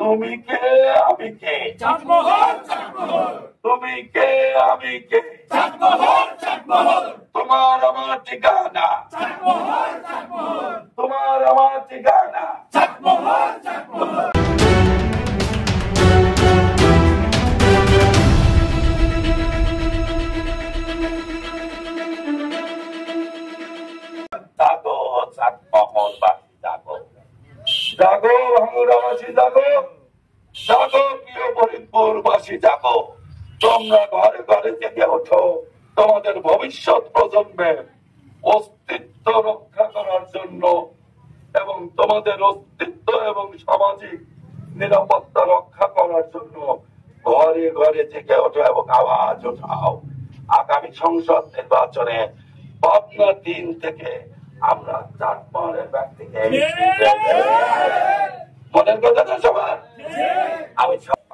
তুমি কে আমি কে তুমি কে আমি কে তোমার আমার ঠিকানা তোমার আমার ঠিকানা জাগো চাটমহলবাসী জাগো জাগো ভাঙ্গুরাবাসী জাগো জাগো প্রিয় ফরিদপুরবাসী জাগো তোমরা ঘরে ঘরে জেগে ওঠো তোমাদের ভবিষ্যৎ প্রজন্মের অস্তিত্ব রক্ষা করার জন্য এবং তোমাদের অস্তিত্ব এবং সামাজিক নিরাপত্তা রক্ষা করার জন্য ঘরে ঘরে জেগে ওঠো এবং আওয়াজ ওঠাও। আগামী সংসদ নির্বাচনে পাবনা 3 থেকে আমরা চাটমহলের ব্যক্তিকে মনের কথা না সবার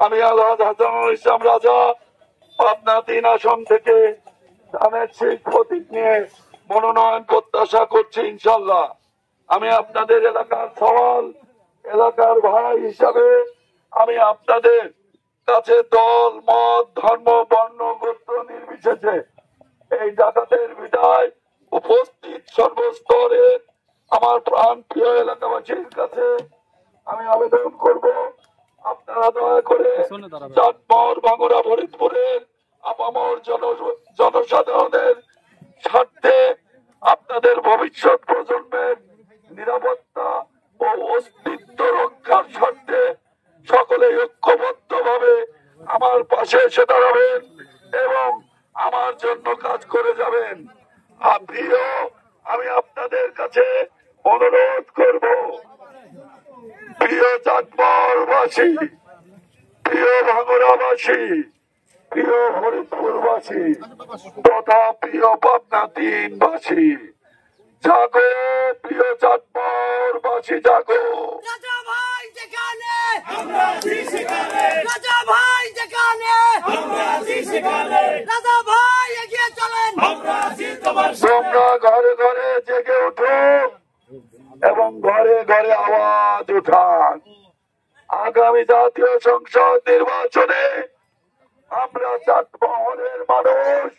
আমি আলহাজ হাসানুল ইসলাম রাজা পাবনা 3 আসন থেকে ধানের শীষ প্রতীক নিয়ে মনোনয়ন প্রত্যাশা করছি ইনশাল্লাহ। আমি আপনাদের এলাকার সওয়াল এলাকার ভাই হিসাবে আমি আপনাদের কাছে দল মত ধর্ম বর্ণ গোত্র নির্বিশেষে এই ডাকাতের বিদায় উপস্থিত সর্বস্তরের আমার প্রাণ প্রিয় এলাকাবাসীর কাছে আমি আবেদন করব আপনারা দয়া করে চাটমহল ভাঙ্গুরা ফরিদপুরের আপামর জনসাধারণের স্বার্থে আপনাদের ভবিষ্যৎ প্রজন্মের নিরাপত্তা ও অস্তিত্ব রক্ষার স্বার্থে সকলে ঐক্যবদ্ধ ভাবে আমার পাশে এসে দাঁড়াবেন এবং আমার জন্য কাজ করে যাবেন। আমি আপনাদের কাছে অনুরোধ করব প্রিয় চাটমহলবাসী প্রিয় ভাঙ্গুরাবাসী প্রিয় ফরিদপুরবাসী তথা প্রিয় পাবনা 3বাসী জাগো প্রিয় চাটমহলবাসী জাগো রাজা ভাই যেখানে আমরা আছি সেখানে রাজা ভাই যেখানে আমরা আছি সেখানে রাজা ভাই এগিয়ে চলেন আমরা আছি তোমার তোমরা ঘরে ঘরে জেগে ওঠো এবং ঘরে ঘরে আওয়াজ উঠান। আগামী জাতীয় সংসদ নির্বাচনে আমরা চাটমহলের মানুষ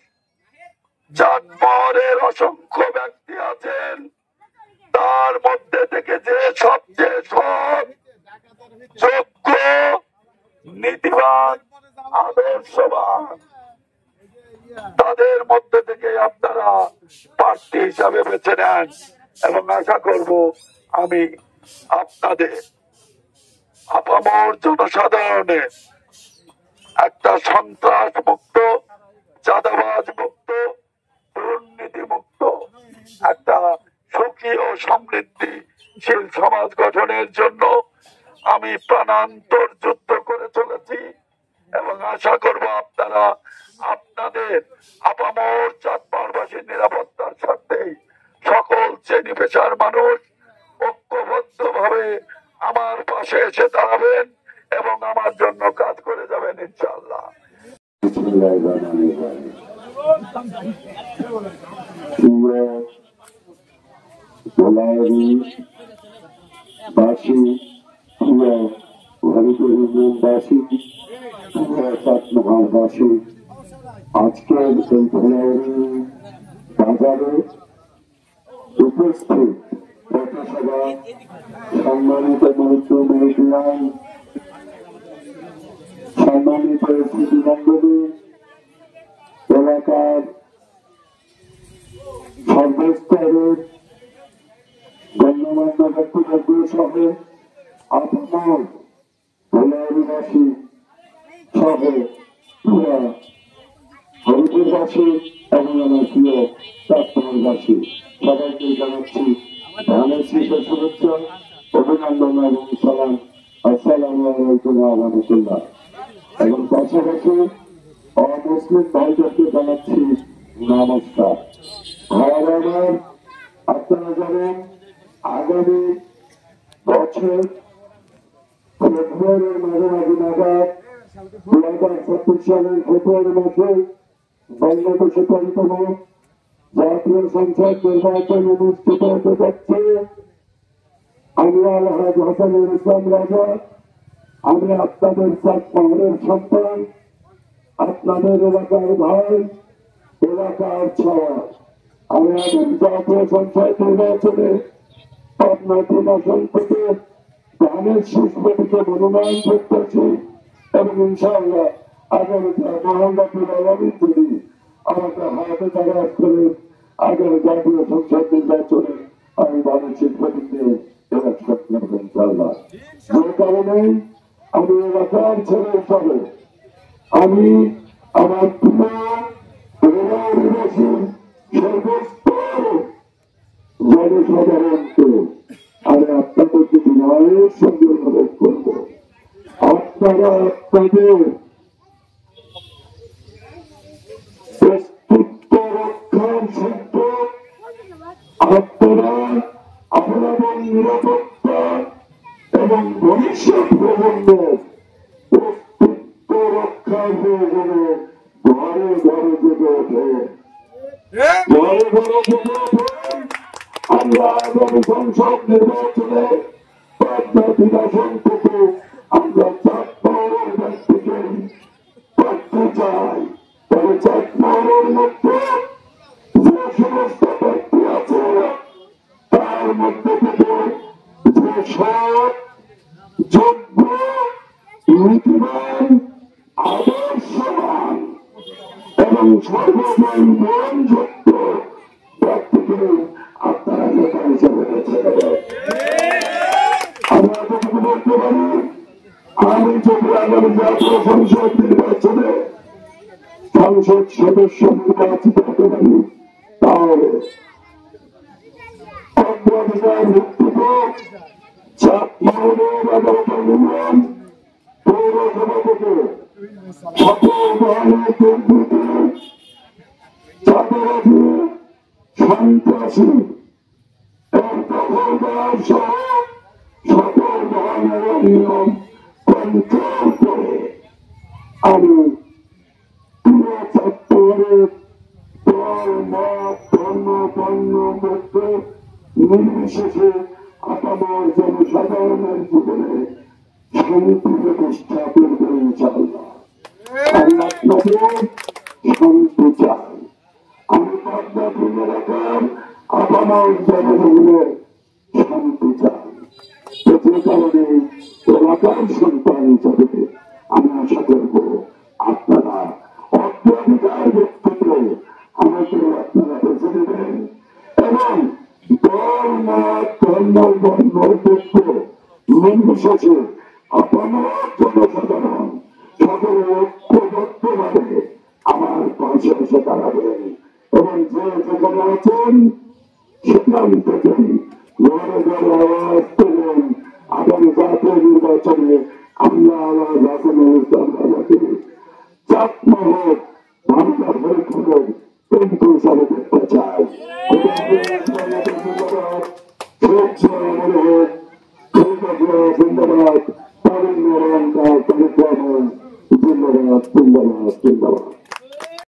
চাটমহলের অসংখ্য ব্যক্তি আছেন তার মধ্যে থেকে যে সবচেয়ে সৎ যোগ্য নীতিবান আদর্শবান তাদের মধ্যে থেকে আপনারা প্রার্থী হিসাবে বেছে নেন এবং আশা করব আমি আপনাদের আপামর জনসাধারণের একটা সন্ত্রাস মুক্ত চাঁদাবাজ মুক্ত দুর্নীতি মুক্ত একটা সুখী ও সমৃদ্ধিশীল সমাজ গঠনের জন্য আমি প্রাণান্তর যুদ্ধ করে চলেছি এবং আশা করব আপনারা আপনাদের আপামর চাটমহলবাসীর নিরাপত্তার স্বার্থে সকল শ্রেণী পেশার মানুষ ঐক্যবদ্ধ ভাবে আমার পাশে এসে দাঁড়াবেন এবং আমার জন্য কাজ করে যাবেন ইনশাআল্লাহ। আজকের এই বাজারে উপস্থিত পথসভা সম্মানিত মন্ত্রী মহিলাম সম্মানিত প্রতিবন্ধী এলাকার সর্বস্তরের গণ্যমান্য ব্যক্তিবর্গ সহ আপামর ভোলাবাসী সহ পুরা হরিপুরবাসী এবং আমার প্রিয় চাটমহলবাসী সবাইকে জানাচ্ছি ধানের শীষের শুভেচ্ছা অভিনন্দন এবং সালাম। আসসালামু আলাইকুম ওয়া রাহমাতুল্লাহ। এবং পাশাপাশি অমুসলিম ভাইদেরকে জানাচ্ছি নমস্কার। ভাইরা আপনারা জানেন আগামী বছর ফেব্রুয়ারির মাঝামাঝি নাগাদ 2026 সালের ফেব্রুয়ারি মাসে বাংলাদেশে 5তম জাতীয় সংসদ নির্বাচন অনুষ্ঠিত হতে যাচ্ছে। আমি আলহাজ হাসানুল ইসলাম রাজা আমি আপনাদের চাকমাহের সন্তান, আপনাদের এলাকার ভাই, এলাকার ছাড়া। আমি এখন জাতীয় সংসদ নির্বাচনে পাবনা 3 আসন থেকে ধানের শীর্ষপতিকে মনোনয়ন করতেছি এবং ইনশাআল্লাহ আগামীতে মহানগর আগামী দিনে আমাকে হাতে তারা করে আগামী জাতীয় সংসদ নির্বাচনে আমি ধানের শীর্ষপতিকে ইলেকশন করবো ইনশাআল্লাহ। যে কারণে আমি এলাকার ছেলে হিসাবে আমি আমার সর্বস্তর জনসাধারণকে আমি আপনাদেরকে বিনয়ের সঙ্গে অনুরোধ করব, আপনারা আপনাদের অস্তিত্ব রক্ষার সত্য আপনারা আপনাদের নিরাপত্তা এবং ভবিষ্যৎ প্রজন্মের অস্তিত্ব রক্ষার প্রয়োজনে ঘরে ঘরে জেগে ওঠে, ঘরে ঘরে জেগে ওঠে। আমরা আগামী সংসদ নির্বাচনে পাবনা 3 আসন থেকে আমরা চাকমাহের ব্যক্তিকে প্রার্থী চাই। তবে চাকমাহের মধ্যে যে সমস্ত ব্যক্তি আছে তার মধ্যে থেকে যে সৎ, যোগ্য, নীতিবান, আদর্শবান এবং সর্বজন গ্রহণযোগ্য ব্যক্তিকে আপনারা নেতা হিসেবে বেছে নেবেন। আমরা এতটুকু বলতে পারি, আমি যদি আগামী জাতীয় সংসদ নির্বাচনে সংসদ সদস্য নির্বাচিত হতে পারি তাহলে অগ্রাধিকার ভিত্তিতে চাকমাহের 11টা ইউনিয়ন পৌরসভা থেকে সকল ধরনের দুর্নীতি, চাঁদাবাজি, সন্ত্রাসী দখলদার সহ সকল ধরনের নিয়ম কন্ট্রোল করে আমি পুরো চাকমাহের দল, মত, ধর্ম, বর্ণ, গোত্র নির্বিশেষে আপামর জনসাধারণের জীবনে শান্তি প্রতিষ্ঠা করবে ইনশাআল্লাহ। আমি আপনাদের শান্তি চাই। আমি পাবনা 3 এলাকার আপামর জনগণের শান্তি চাই। যে কারণে এলাকার সন্তান হিসাবে আমি আশা করব আপনারা অগ্রাধিকার ভিত্তিতে আমাকে আপনারা বেছে দেবেন এবং দল, মত, ধর্ম, বর্ণ, গোত্র নির্বিশেষে আপনার জনসাধারণ সকলে ঐক্যবদ্ধভাবে আমার পাশে এসে দাঁড়াবেন এবং যে যেখানে আছেন সেখান থেকে ঘরে ঘরে আওয়াজ তুলেন। আগামী জাতীয় নির্বাচনে আমরা আওয়াজ আসেন আমাকে চাকমাহের ভাবনা পরীক্ষণের কিন্তু হিসাবে দেখতে চাই। ধন্যবাদ।